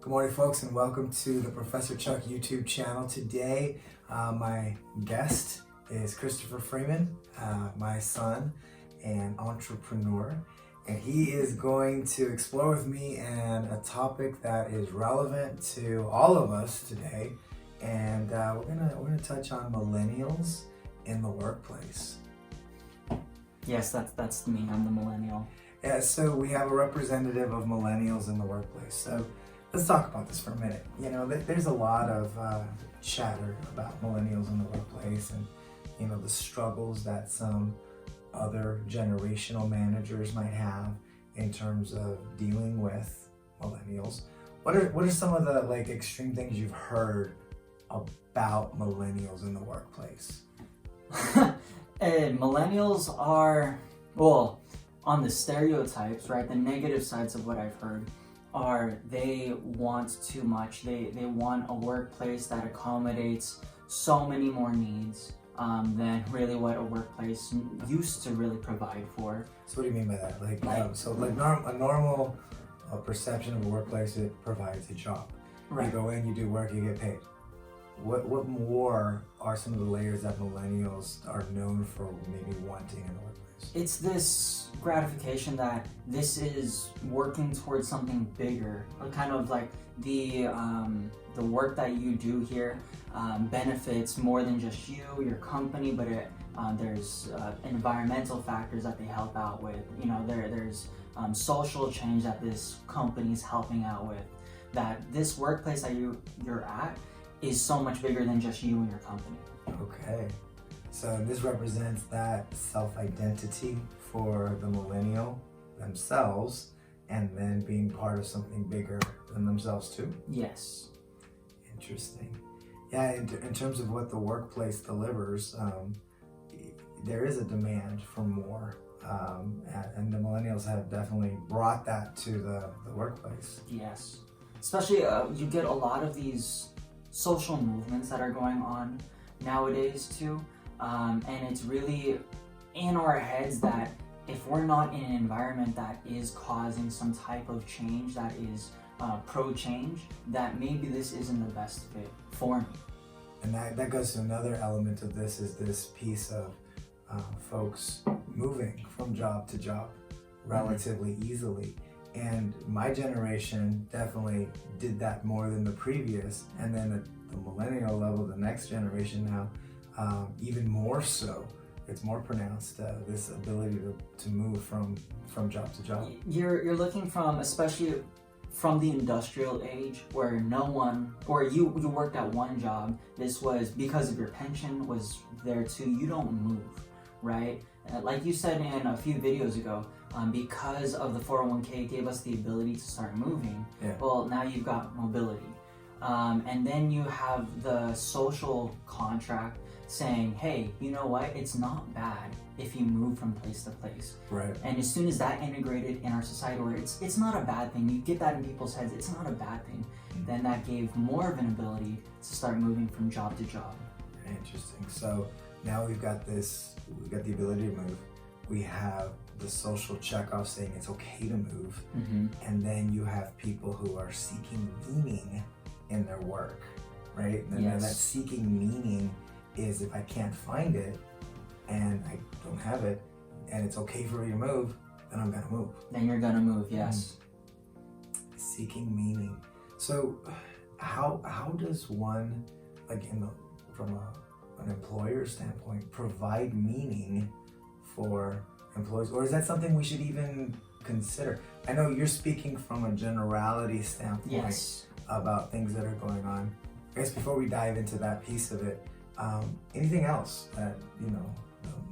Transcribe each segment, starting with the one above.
Good morning, folks, and welcome to the Professor Chuck YouTube channel. Today, my guest is Christopher Freeman, my son and entrepreneur, and he is going to explore with me a topic that is relevant to all of us today, and we're gonna touch on millennials in the workplace. Yes, that's me. I'm the millennial. Yeah, so we have a representative of millennials in the workplace. So let's talk about this for a minute. You know, there's a lot of chatter about millennials in the workplace and, you know, the struggles that some other generational managers might have in terms of dealing with millennials. What are some of the extreme things you've heard about millennials in the workplace? And millennials are, well, on the stereotypes, right? The negative sides of what I've heard are they want too much. They want a workplace that accommodates so many more needs than really what a workplace used to really provide for. So what do you mean by that? A normal perception of a workplace, it provides a job. Right. You go in, you do work, you get paid. What more are some of the layers that millennials are known for maybe wanting in the workplace? It's this gratification that this is working towards something bigger, kind of like the work that you do here benefits more than just you, your company, but there's environmental factors that they help out with. You know, there's social change that this company is helping out with. That this workplace that you're at is so much bigger than just you and your company. Okay, so this represents that self-identity for the millennial themselves, and then being part of something bigger than themselves too? Yes. Interesting. Yeah, in terms of what the workplace delivers, there is a demand for more, and the millennials have definitely brought that to the workplace. Yes. Especially, you get a lot of these social movements that are going on nowadays too, and it's really in our heads that if we're not in an environment that is causing some type of change, that is pro-change, that maybe this isn't the best fit for me. And that goes to another element of this, is this piece of folks moving from job to job relatively easily. And my generation definitely did that more than the previous, and then at the millennial level, the next generation now, even more so. It's more pronounced, this ability to move from job to job. You're looking from, especially from the industrial age, where no one, or you worked at one job, this was because of your pension was there too, you don't move, right? Like you said in a few videos ago, because of the 401k gave us the ability to start moving. Yeah. Well, now you've got mobility. And then you have the social contract saying, hey, you know what? It's not bad if you move from place to place. Right. And as soon as that integrated in our society where it's not a bad thing, you get that in people's heads, it's not a bad thing, then that gave more of an ability to start moving from job to job. Interesting. So now we've got the ability to move. We have the social checkoff saying it's okay to move. And then you have people who are seeking meaning in their work, right? And yes. that seeking meaning is, if I can't find it and I don't have it and it's okay for me to move, then I'm gonna move. Then you're gonna move, yes. Seeking meaning. So how does one, from an employer standpoint, provide meaning for employees? Or is that something we should even consider? I know you're speaking from a generality standpoint. Yes. About things that are going on. I guess before we dive into that piece of it, anything else that, you know,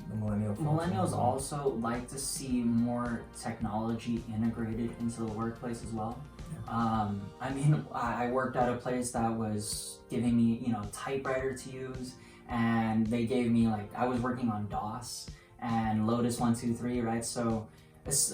the millennial folks Millennials also like to see more technology integrated into the workplace as well. Yeah. I mean, I worked at a place that was giving me, you know, typewriter to use, and they gave me, I was working on DOS and Lotus 123, right? So that's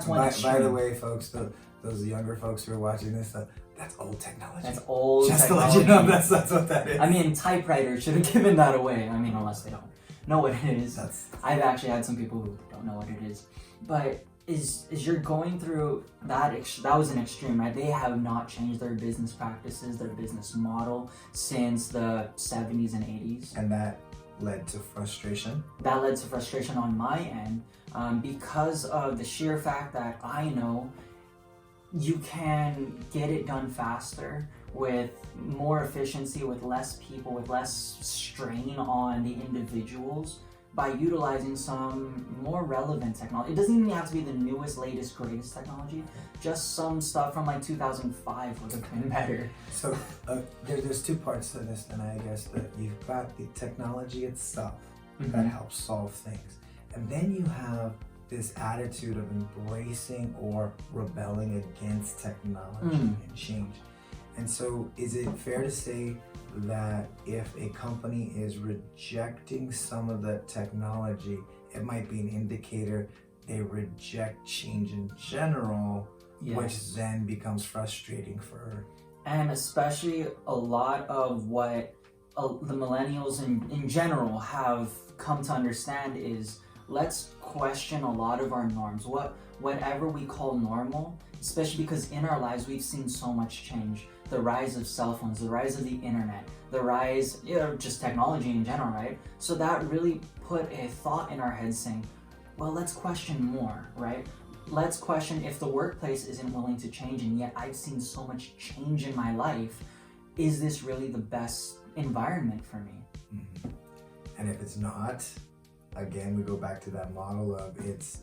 one. By the way, folks, those younger folks who are watching this, that's old technology. That's old Just technology. to let you know, that's what that is. I mean, typewriters should have given that away. I mean, unless they don't know what it is. I've actually had some people who don't know what it is. But is you're going through that. That was an extreme, right? They have not changed their business practices, their business model since the 70s and 80s. And that led to frustration. That led to frustration on my end, because of the sheer fact that I know you can get it done faster with more efficiency, with less people, with less strain on the individuals by utilizing some more relevant technology. It doesn't even have to be the newest, latest, greatest technology. Just some stuff from like 2005 would have been better. So there's two parts to this, and I guess that you've got the technology itself that helps solve things, and then you have this attitude of embracing or rebelling against technology and change. And so is it fair to say that if a company is rejecting some of the technology, it might be an indicator they reject change in general, which then becomes frustrating for... And especially a lot of what the millennials in general have come to understand is, let's question a lot of our norms, whatever we call normal, especially because in our lives we've seen so much change. The rise of cell phones, the rise of the internet, the rise, just technology in general, right? So that really put a thought in our heads saying, well, let's question more, right? Let's question if the workplace isn't willing to change, and yet I've seen so much change in my life. Is this really the best environment for me? And if it's not, again, we go back to that model of it's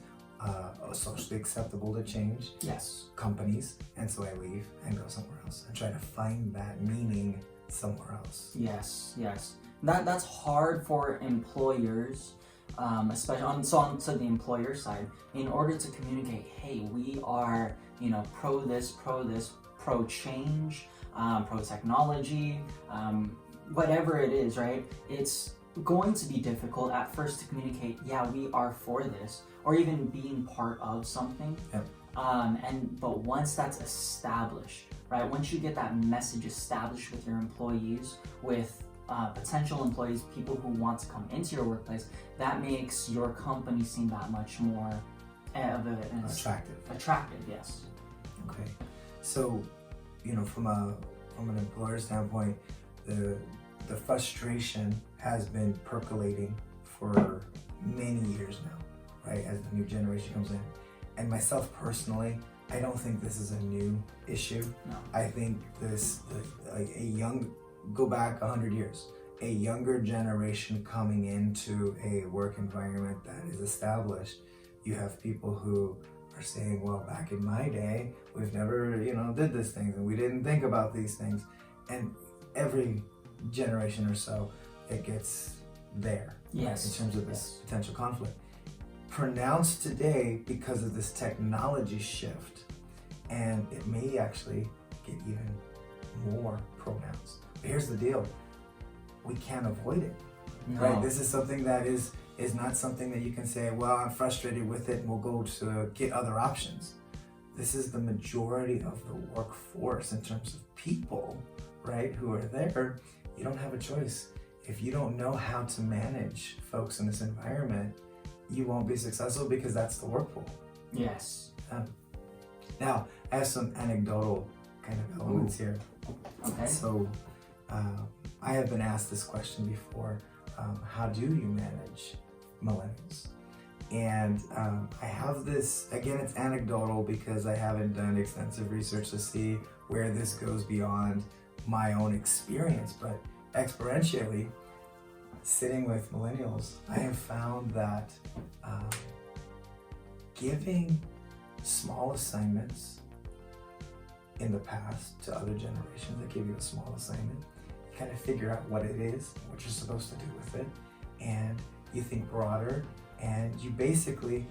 socially acceptable to change. Yes. Companies, and so I leave and go somewhere else and try to find that meaning somewhere else. Yes. That's hard for employers, especially on to the employer side, in order to communicate, hey, we are, pro this, pro change, pro technology, whatever it is, right? It's going to be difficult at first to communicate, yeah, we are for this, or even being part of something. Yep. But once that's established, right? Once you get that message established with your employees, with potential employees, people who want to come into your workplace, that makes your company seem that much more attractive, yes. Okay. So, from an employer standpoint, the frustration has been percolating for many years now, right? As the new generation comes in. And myself personally, I don't think this is a new issue. No. I think go back 100 years, a younger generation coming into a work environment that is established, you have people who are saying, well, back in my day, we've never, did these things, and we didn't think about these things. And every generation or so, it gets there, yes, right, in terms of this potential conflict. Pronounced today because of this technology shift, and it may actually get even more pronounced. But here's the deal: we can't avoid it, right? This is something that is not something that you can say, well, I'm frustrated with it and we'll go to get other options. This is the majority of the workforce in terms of people, right, who are there. You don't have a choice. If you don't know how to manage folks in this environment, you won't be successful, because that's the work pool. Yes. Now, I have some anecdotal kind of elements here. Okay. So, I have been asked this question before. How do you manage millennials? And I have this, again, it's anecdotal because I haven't done extensive research to see where this goes beyond my own experience, but experientially, sitting with millennials, I have found that giving small assignments in the past to other generations that give you a small assignment, you kind of figure out what it is, what you're supposed to do with it, and you think broader, and you basically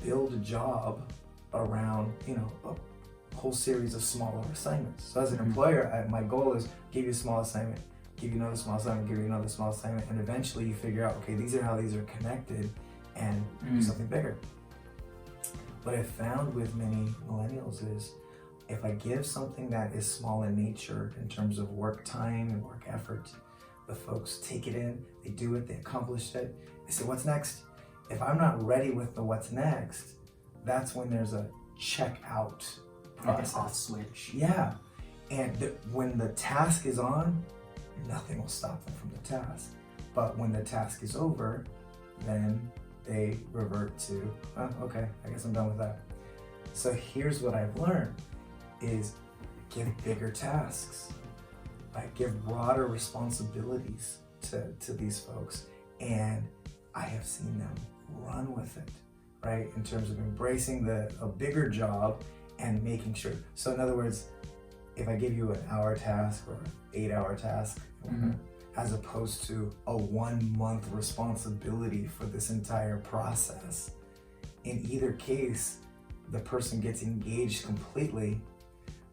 build a job around, a whole series of smaller assignments. So as an employer, my goal is give you a small assignment, give you another small assignment, give you another small assignment, and eventually you figure out, okay, these are how these are connected, and do something bigger. What I've found with many millennials is, if I give something that is small in nature in terms of work time and work effort, the folks take it in, they do it, they accomplish it, they say, what's next? If I'm not ready with the what's next, that's when there's a check out Like an process. off switch. Yeah. And when the task is on, nothing will stop them from the task. But when the task is over, then they revert to, oh, okay, I guess I'm done with that. So here's what I've learned is give bigger tasks, like give broader responsibilities to these folks. And I have seen them run with it, right? In terms of embracing a bigger job and making sure. So in other words, if I give you an hour task or 8-hour task, as opposed to a 1 month responsibility for this entire process, in either case, the person gets engaged completely.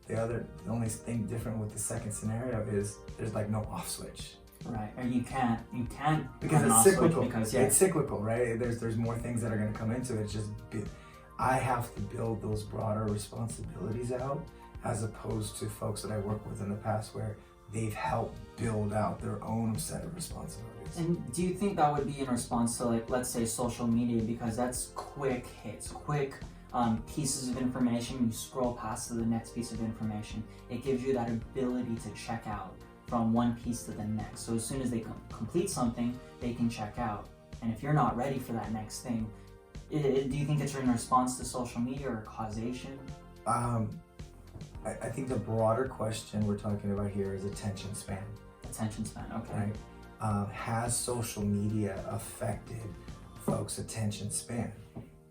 The only thing different with the second scenario is there's like no off switch. Right, and you can't Because have an it's off switch cyclical. because It's cyclical, right? There's more things that are going to come into it. It's just I have to build those broader responsibilities out, as opposed to folks that I work with in the past where they've helped build out their own set of responsibilities. And do you think that would be in response to, like, let's say social media, because that's quick hits, quick pieces of information, you scroll past to the next piece of information. It gives you that ability to check out from one piece to the next. So as soon as they complete something, they can check out. And if you're not ready for that next thing, do you think it's in response to social media or causation? I think the broader question we're talking about here is attention span. Attention span, okay. Right? Has social media affected folks' attention span?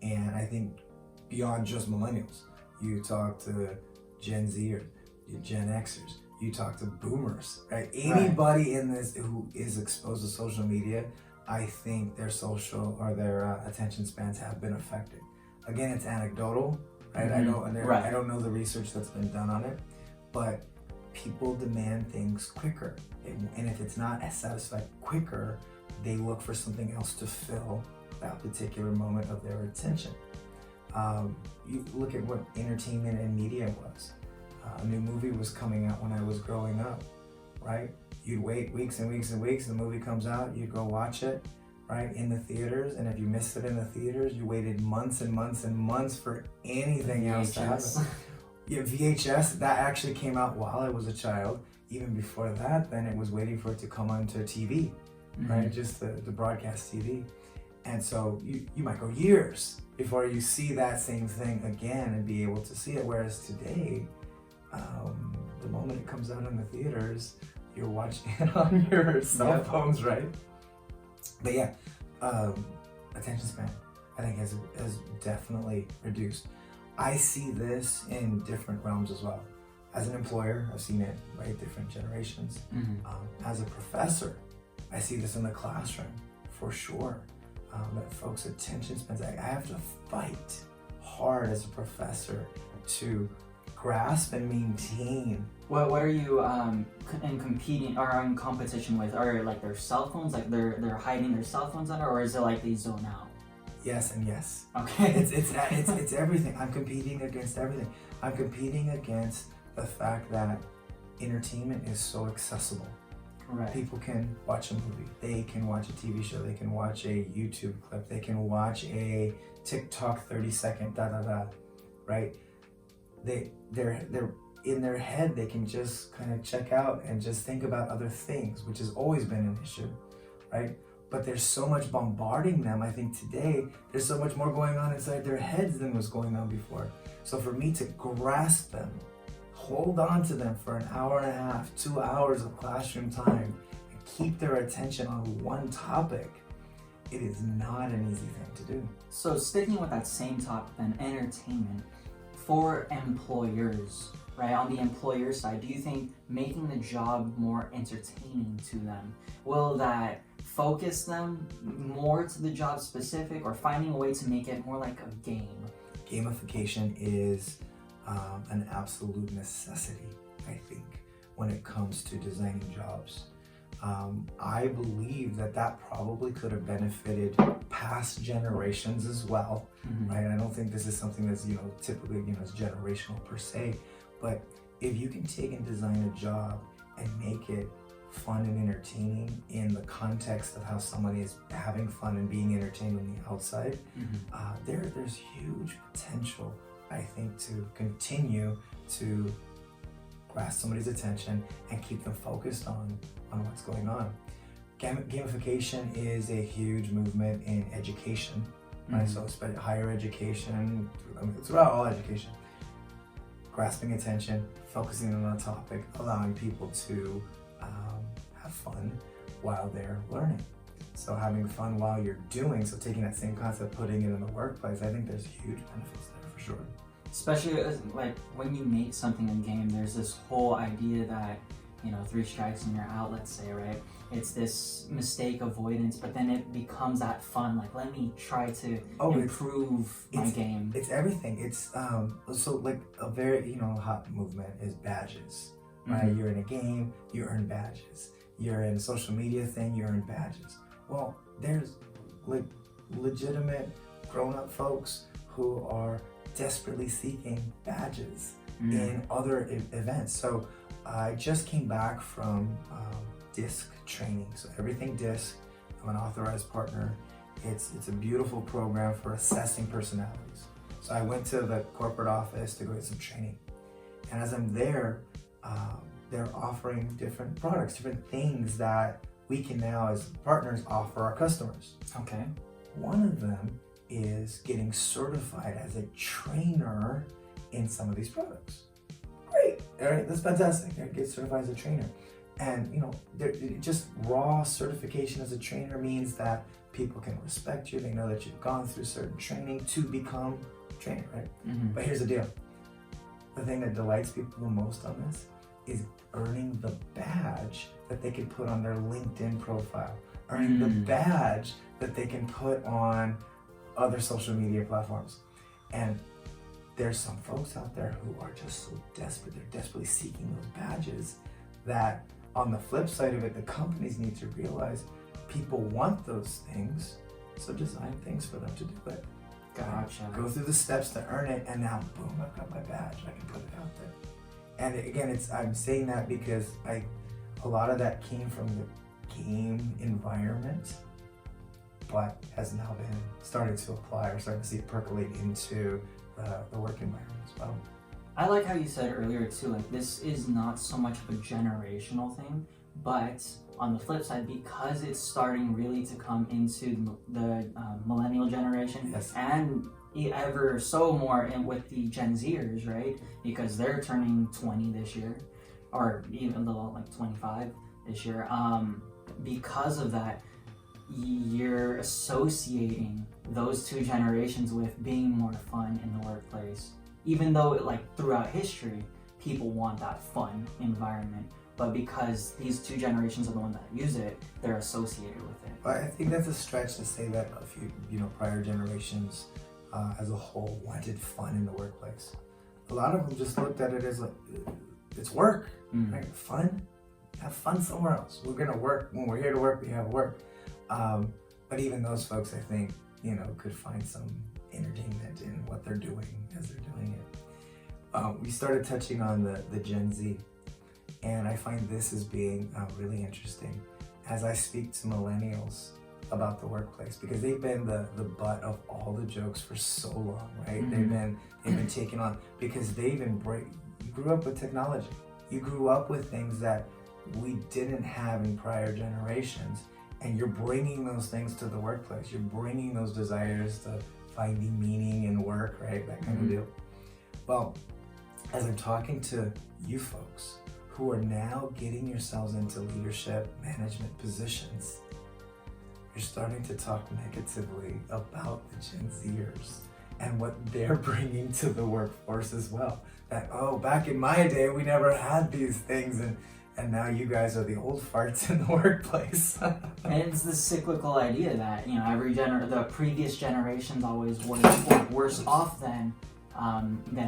And I think beyond just millennials, you talk to Gen Zers, Gen Xers, you talk to boomers, right? Anybody in this who is exposed to social media, I think their social or their attention spans have been affected. Again, it's anecdotal, right? I don't know the research that's been done on it, but people demand things quicker. And if it's not satisfied quicker, they look for something else to fill that particular moment of their attention. You look at what entertainment and media was. A new movie was coming out when I was growing up, right? You'd wait weeks and weeks and weeks, the movie comes out, you'd go watch it, right, in the theaters, and if you missed it in the theaters, you waited months and months and months for anything else to happen. Yeah, VHS, that actually came out while I was a child. Even before that, then it was waiting for it to come onto TV, right, just the broadcast TV. And so you might go years before you see that same thing again and be able to see it, whereas today, the moment it comes out in the theaters, you're watching it on your cell phones, right? But yeah, attention span, I think has definitely reduced. I see this in different realms as well. As an employer, I've seen it, right? Different generations. As a professor, I see this in the classroom for sure. That folks' attention spans, I have to fight hard as a professor to grasp and maintain. What are you in competing or in competition with? Are like their cell phones, like they're hiding their cell phones under, or is it like they zone out? Yes and yes. Okay. It's everything. I'm competing against everything. I'm competing against the fact that entertainment is so accessible. Right. People can watch a movie. They can watch a TV show. They can watch a YouTube clip. They can watch a TikTok 30-second right? They're in their head. They can just kind of check out and just think about other things, which has always been an issue, right? But there's so much bombarding them. I think today there's so much more going on inside their heads than was going on before. So for me to grasp them, hold on to them for an hour and a half, 2 hours of classroom time, and keep their attention on one topic, it is not an easy thing to do. So sticking with that same topic then, entertainment, for employers, right? On the employer side, do you think making the job more entertaining to them, will that focus them more to the job specific, or finding a way to make it more like a game? Gamification is an absolute necessity, I think, when it comes to designing jobs. I believe that probably could have benefited past generations as well, right? I don't think this is something that's, typically, is generational per se, but if you can take and design a job and make it fun and entertaining in the context of how somebody is having fun and being entertained on the outside, there's huge potential, I think, to continue to grasp somebody's attention and keep them focused on what's going on. Gamification is a huge movement in education, right? So it's higher education, it's about all education. Grasping attention, focusing on a topic, allowing people to have fun while they're learning. So having fun while you're doing, so taking that same concept, putting it in the workplace, I think there's huge benefits there for sure. Especially like when you make something in game, there's this whole idea that, 3 strikes and you're out, let's say, right? It's this mistake avoidance, but then it becomes that fun, like, let me try to improve my game. It's everything. It's so like a very hot movement is badges, right? You're in a game, you earn badges. You're in a social media thing, you earn badges. Well, there's like legitimate grown-up folks who are desperately seeking badges in other events. So I just came back from DISC training. So everything DISC, I'm an authorized partner. It's a beautiful program for assessing personalities. So I went to the corporate office to go get some training. And as I'm there, they're offering different products, different things that we can now as partners offer our customers. Okay. One of them is getting certified as a trainer in some of these products. Great, all right, that's fantastic. Get certified as a trainer. And just raw certification as a trainer means that people can respect you. They know that you've gone through certain training to become a trainer, right? But here's the deal. The thing that delights people the most on this is earning the badge that they can put on their LinkedIn profile, earning the badge that they can put on other social media platforms. And there's some folks out there who are just so desperate, they're desperately seeking those badges that on the flip side of it, the companies need to realize people want those things, so design things for them to do it. Gotcha. Go through the steps to earn it, and now boom, I've got my badge, I can put it out there. And again, I'm saying that because a lot of that came from the game environment, but has now been started to apply or starting to see it percolate into the work environment as well. I like how you said earlier too, like this is not so much of a generational thing, but on the flip side, because it's starting really to come into the millennial generation, and ever so more with the Gen Zers, right? Because they're turning 20 this year, or even a little like 25 this year. Because of that, you're associating those two generations with being more fun in the workplace. Even though like throughout history, people want that fun environment, but because these two generations are the ones that use it, they're associated with it. But I think that's a stretch to say that a few, prior generations as a whole wanted fun in the workplace. A lot of them just looked at it as like, it's work, right? Fun, have fun somewhere else. We're gonna work, when we're here to work, we have work. But even those folks, I think, could find some entertainment in what they're doing as they're doing it. We started touching on the Gen Z, and I find this as being really interesting as I speak to millennials about the workplace, because they've been the butt of all the jokes for so long, right? They've been taken on because they've embraced. You grew up with technology. You grew up with things that we didn't have in prior generations, and you're bringing those things to the workplace. You're bringing those desires to finding meaning in work, right? That kind of deal. Well, as I'm talking to you folks who are now getting yourselves into leadership management positions, you're starting to talk negatively about the Gen Zers and what they're bringing to the workforce as well. That, back in my day, we never had these things, and now you guys are the old farts in the workplace. And it's the cyclical idea that, the previous generations always were worse off than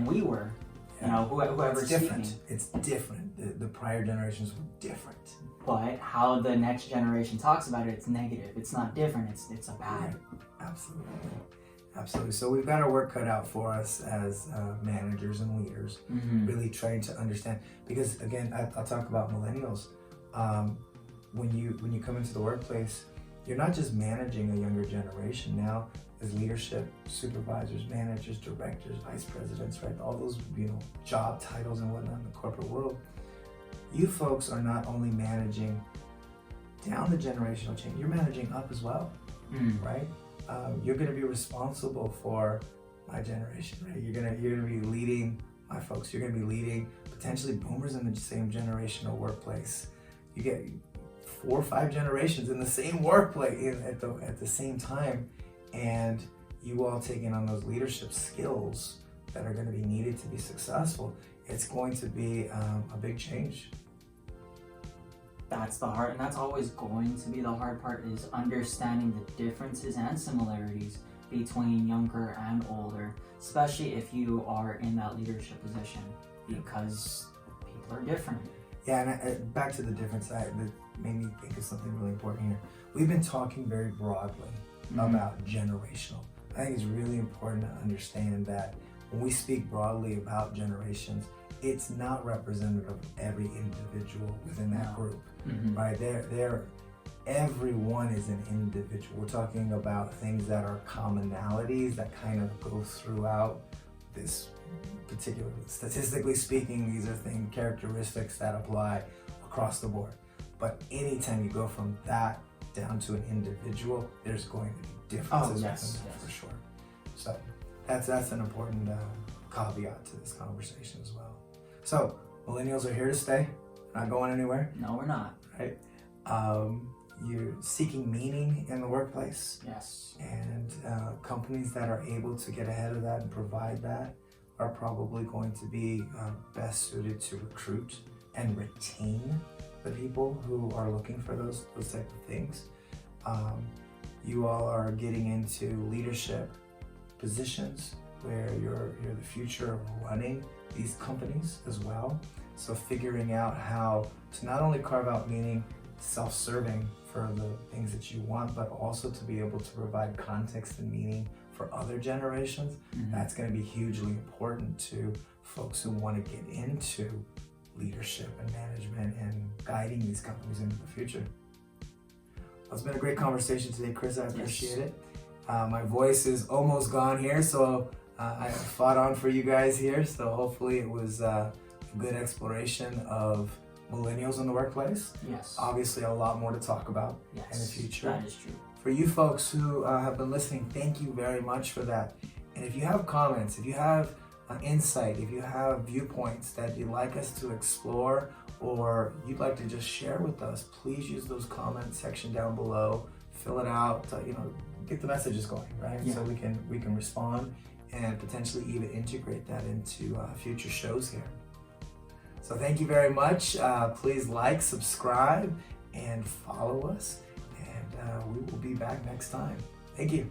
we were. Whoever's speaking. It's different. The prior generations were different. But how the next generation talks about it, it's negative. It's not different. It's a bad. Yeah, absolutely. So we've got our work cut out for us as managers and leaders, really trying to understand. Because again, I'll talk about millennials. when you come into the workplace, you're not just managing a younger generation now. As leadership, supervisors, managers, directors, vice presidents, right? All those, job titles and whatnot in the corporate world. You folks are not only managing down the generational chain, you're managing up as well, right? You're going to be responsible for my generation, right? You're gonna be leading my folks. You're going to be leading potentially boomers in the same generational workplace. You get 4 or 5 generations in the same workplace at the same time. And you all taking on those leadership skills that are going to be needed to be successful, it's going to be a big change. That's the hard, and that's always going to be the hard part, is understanding the differences and similarities between younger and older, especially if you are in that leadership position, because people are different. Yeah, and back to the difference, that made me think of something really important here. We've been talking very broadly about generational. I think it's really important to understand that when we speak broadly about generations, it's not representative of every individual within that group, right? Everyone is an individual. We're talking about things that are commonalities that kind of go throughout this particular, statistically speaking, these are characteristics that apply across the board. But anytime you go from that down to an individual, there's going to be differences within that for sure. So that's an important caveat to this conversation as well. So millennials are here to stay, not going anywhere. No, we're not. Right? You're seeking meaning in the workplace. Yes. And companies that are able to get ahead of that and provide that are probably going to be best suited to recruit and retain the people who are looking for those type of things. You all are getting into leadership positions where you're the future of running these companies as well. So figuring out how to not only carve out meaning, self-serving for the things that you want, but also to be able to provide context and meaning for other generations. That's going to be hugely important to folks who want to get into leadership and management and guiding these companies into the future. Well, it's been a great conversation today, Chris. I appreciate it. My voice is almost gone here, so I fought on for you guys here. So hopefully it was a good exploration of millennials in the workplace. Yes. Obviously a lot more to talk about in the future. That is true. For you folks who have been listening, thank you very much for that. And if you have comments, if you have insight, if you have viewpoints that you'd like us to explore or you'd like to just share with us, please use those comment section down below, fill it out, get the messages going, right? Yeah. So we can respond and potentially even integrate that into future shows here. So thank you very much. Please like, subscribe, and follow us. And we will be back next time. Thank you.